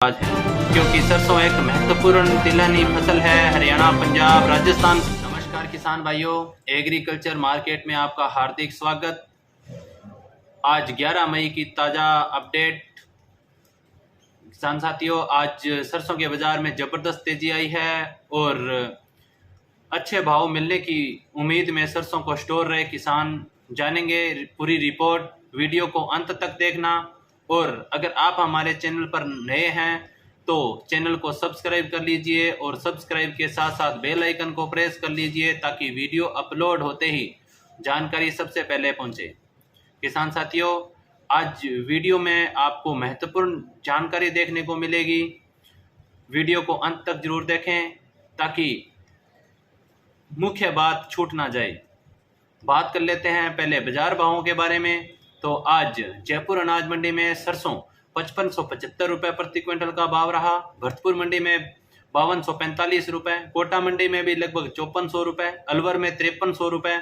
आज है क्योंकि सरसों एक महत्वपूर्ण तिलहनी फसल है। हरियाणा, पंजाब, राजस्थान। नमस्कार किसान भाइयों, एग्रीकल्चर मार्केट में आपका हार्दिक स्वागत। आज 11 मई की ताज़ा अपडेट। किसान साथियों, आज सरसों के बाजार में ज़बरदस्त तेजी आई है और अच्छे भाव मिलने की उम्मीद में सरसों को स्टोर रहे किसान जानेंगे। पूरी रिपोर्ट, वीडियो को अंत तक देखना। और अगर आप हमारे चैनल पर नए हैं तो चैनल को सब्सक्राइब कर लीजिए और सब्सक्राइब के साथ साथ बेल आइकन को प्रेस कर लीजिए ताकि वीडियो अपलोड होते ही जानकारी सबसे पहले पहुंचे। किसान साथियों, आज वीडियो में आपको महत्वपूर्ण जानकारी देखने को मिलेगी। वीडियो को अंत तक जरूर देखें ताकि मुख्य बात छूट ना जाए। बात कर लेते हैं पहले बाजार भावों के बारे में। तो आज जयपुर अनाज मंडी में सरसों 5575 रुपये प्रति क्विंटल का भाव रहा। भरतपुर मंडी में 5245 रुपये, कोटा मंडी में भी लगभग 5400 रुपये, अलवर में 5300 रुपये,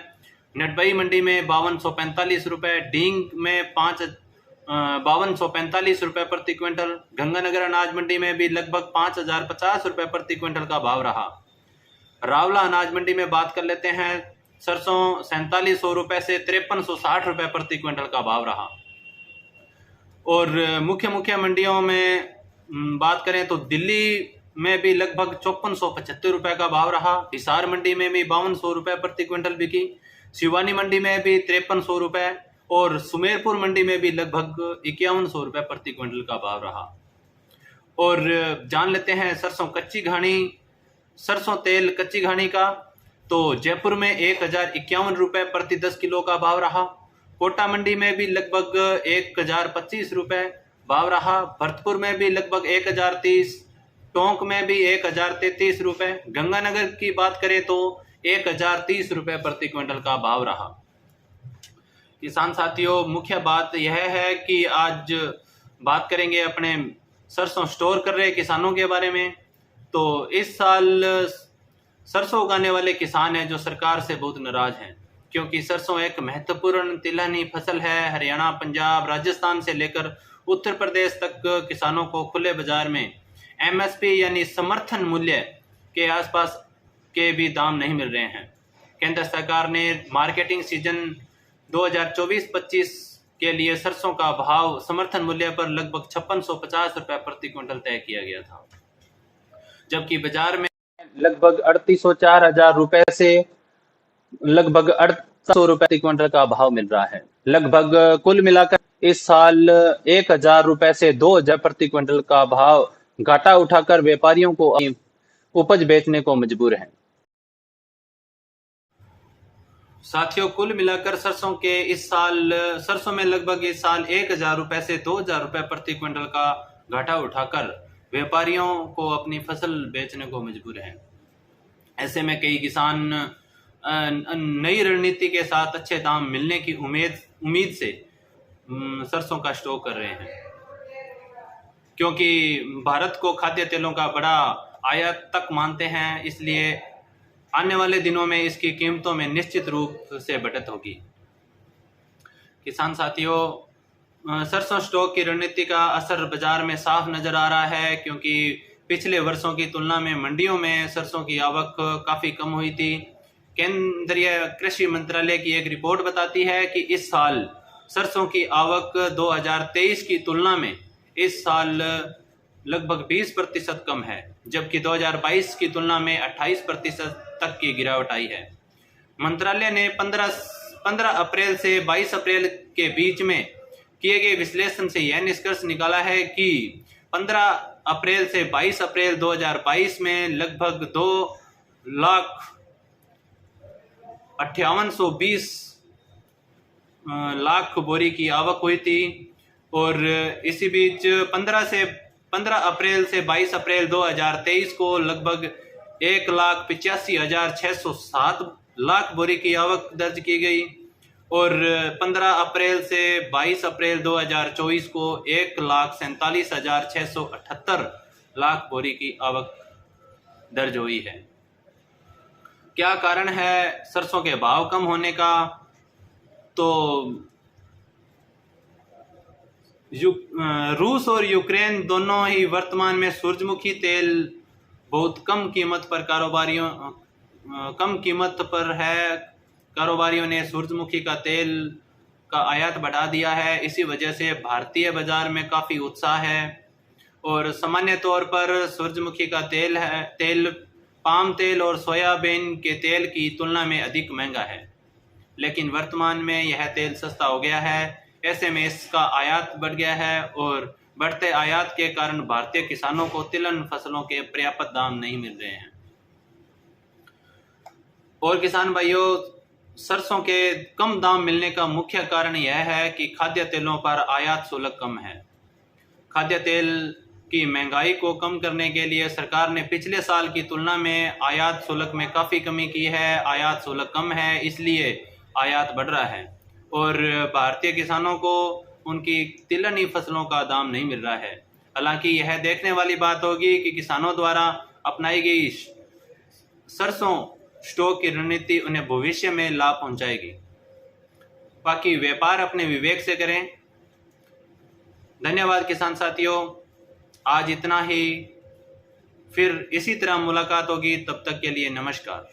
नटबई मंडी में 5245 रुपये, डींग में 5245 रुपये प्रति क्विंटल, गंगानगर अनाज मंडी में भी लगभग 5050 रुपये प्रति क्विंटल का भाव रहा। रावला अनाज मंडी में बात कर लेते हैं। सरसों 4700 रुपये से 5360 रुपये प्रति क्विंटल का भाव रहा। और मुख्य मंडियों में बात करें तो दिल्ली में भी लगभग 5475 रुपये का भाव रहा। हिसार मंडी में भी 5200 रुपये प्रति क्विंटल बिकी। शिवानी मंडी में भी 5300 रुपये और सुमेरपुर मंडी में भी लगभग 5100 रुपये प्रति क्विंटल का भाव रहा। और जान लेते हैं सरसों तेल कच्ची घानी का। तो जयपुर में 1051 रुपये प्रति 10 किलो का भाव रहा। कोटा मंडी में भी लगभग 1025 रुपये भाव रहा। भरतपुर में भी लगभग 1030, टोंक में भी 1033 रुपये। गंगानगर की बात करें तो 1030 रुपये प्रति क्विंटल का भाव रहा। किसान साथियों, मुख्य बात यह है कि आज बात करेंगे अपने सरसों स्टोर कर रहे किसानों के बारे में। तो इस साल सरसों उगाने वाले किसान हैं जो सरकार से बहुत नाराज हैं क्योंकि सरसों एक महत्वपूर्ण तिलहनी फसल है। हरियाणा, पंजाब, राजस्थान से लेकर उत्तर प्रदेश तक किसानों को खुले बाजार में एमएसपी यानी समर्थन मूल्य के आसपास के भी दाम नहीं मिल रहे हैं। केंद्र सरकार ने मार्केटिंग सीजन 2024-25 के लिए सरसों का भाव समर्थन मूल्य पर लगभग 5650 रुपये प्रति क्विंटल तय किया गया था, जबकि बाजार में लगभग 3804 रुपए से लगभग 800 रुपए प्रति क्विंटल का भाव मिल रहा है। लगभग कुल मिलाकर इस साल 1000 रुपए से 2000 प्रति क्विंटल का भाव घाटा उठाकर व्यापारियों को उपज बेचने को मजबूर हैं। साथियों, कुल मिलाकर सरसों में लगभग इस साल 1000 रुपए से 2000 रुपए प्रति क्विंटल का घाटा उठाकर व्यापारियों को अपनी फसल बेचने को मजबूर हैं। ऐसे में कई किसान नई रणनीति के साथ अच्छे दाम मिलने की उम्मीद से सरसों का स्टॉक कर रहे हैं क्योंकि भारत को खाद्य तेलों का बड़ा आयातक मानते हैं। इसलिए आने वाले दिनों में इसकी कीमतों में निश्चित रूप से बढ़त होगी। किसान साथियों, सरसों स्टॉक की रणनीति का असर बाजार में साफ नजर आ रहा है क्योंकि पिछले वर्षों की तुलना में मंडियों में सरसों की आवक काफी कम हुई थी। केंद्रीय कृषि मंत्रालय की एक रिपोर्ट बताती है कि इस साल सरसों की आवक 2023 की तुलना में इस साल लगभग 20% कम है, जबकि 2022 की तुलना में 28% तक की गिरावट आई है। मंत्रालय ने 15 अप्रैल से 22 अप्रैल के बीच में किए गए विश्लेषण से यह निष्कर्ष निकाला है कि 15 अप्रैल से 22 अप्रैल 2022 में लगभग 2,58,20 लाख बोरी की आवक हुई थी। और इसी बीच 15 अप्रैल से 22 अप्रैल 2023 को लगभग 1,85,607 लाख बोरी की आवक दर्ज की गई। और 15 अप्रैल से 22 अप्रैल 2024 को 1,47,678 लाख बोरी की आवक दर्ज हुई है। क्या कारण है सरसों के भाव कम होने का? तो रूस और यूक्रेन दोनों ही वर्तमान में सूरजमुखी तेल बहुत कम कीमत पर कारोबारियों ने सूरजमुखी का तेल का आयात बढ़ा दिया है। इसी वजह से भारतीय बाजार में काफ़ी उत्साह है और सामान्य तौर पर सूरजमुखी का तेल पाम तेल और सोयाबीन के तेल की तुलना में अधिक महंगा है, लेकिन वर्तमान में यह तेल सस्ता हो गया है। ऐसे में इसका आयात बढ़ गया है और बढ़ते आयात के कारण भारतीय किसानों को तिलहन फसलों के पर्याप्त दाम नहीं मिल रहे हैं। और किसान भाइयों, सरसों के कम दाम मिलने का मुख्य कारण यह है कि खाद्य तेलों पर आयात शुल्क कम है। खाद्य तेल की महंगाई को कम करने के लिए सरकार ने पिछले साल की तुलना में आयात शुल्क में काफ़ी कमी की है। आयात शुल्क कम है, इसलिए आयात बढ़ रहा है और भारतीय किसानों को उनकी तिलहनी फसलों का दाम नहीं मिल रहा है। हालांकि यह देखने वाली बात होगी कि किसानों द्वारा अपनाई गई सरसों स्टॉक की रणनीति उन्हें भविष्य में लाभ पहुंचाएगी। बाकी व्यापार अपने विवेक से करें। धन्यवाद किसान साथियों, आज इतना ही, फिर इसी तरह मुलाकात होगी। तब तक के लिए नमस्कार।